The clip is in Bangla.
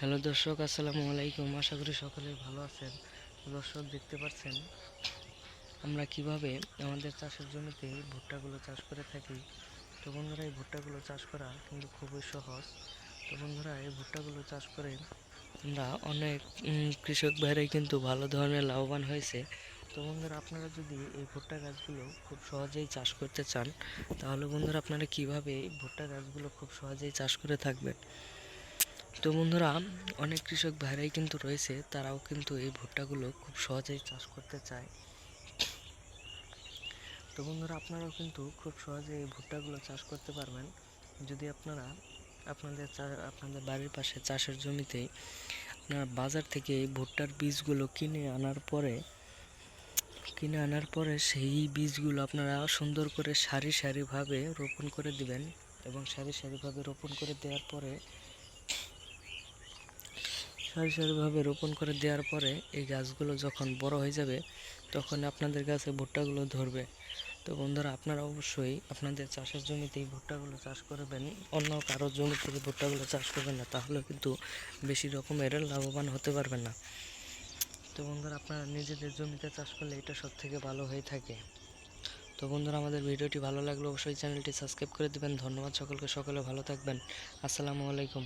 হ্যালো দর্শক, আসসালামু আলাইকুম। আশা করি সকলে ভালো আছেন। দর্শক, দেখতে পাচ্ছেন আমরা কিভাবে আমাদের চাষের জমিতে ভুট্টাগুলো চাষ করে থাকি। তো বন্ধুরা, এই ভুট্টাগুলো চাষ করা কিন্তু খুবই সহজ। তো বন্ধুরা, এই ভুট্টাগুলো চাষ করে আমরা অনেক কৃষক ভাইরাই কিন্তু ভালো ধরনের লাভবান হয়েছে। তো বন্ধুরা, আপনারা যদি এই ভুট্টা গাছগুলো খুব সহজেই চাষ করতে চান, তাহলে বন্ধুরা আপনারা কিভাবে এই ভুট্টা গাছগুলো খুব সহজেই চাষ করে থাকবেন। তো বন্ধুরা, অনেক কৃষক ভাইরাই কিন্তু রয়েছে, তারাও কিন্তু এই ভুট্টাগুলো খুব সহজেই চাষ করতে চায়। তো বন্ধুরা, আপনারাও কিন্তু খুব সহজে এই ভুট্টাগুলো চাষ করতে পারবেন যদি আপনারা আপনাদের বাড়ির পাশে চাষের জমিতে আপনারা বাজার থেকে এই ভুট্টার বীজগুলো কিনে আনার পরে সেই বীজগুলো আপনারা সুন্দর করে সারি সারিভাবে রোপণ করে দিবেন। এবং সারি সারিভাবে রোপণ করে দেওয়ার পরে এই গাছগুলো যখন বড় হয়ে যাবে, তখন আপনাদের গাছে ভুট্টাগুলো ধরবে। তো বন্ধুরা, আপনারা অবশ্যই আপনাদের চাষের জমিতে এই ভুট্টাগুলো চাষ করবেন, অন্য কারো জমি থেকে ভুট্টাগুলো চাষ করবেন না, তাহলে কিন্তু বেশি রকমের লাভবান হতে পারবেন না। তো বন্ধুরা, আপনারা নিজেদের জমিতে চাষ করলে এটা সব থেকে ভালো হয়ে থাকে। তো বন্ধুরা, আমাদের ভিডিওটি ভালো লাগলে অবশ্যই চ্যানেলটি সাবস্ক্রাইব করে দেবেন। ধন্যবাদ সকলকে, সকলে ভালো থাকবেন। আসসালামু আলাইকুম।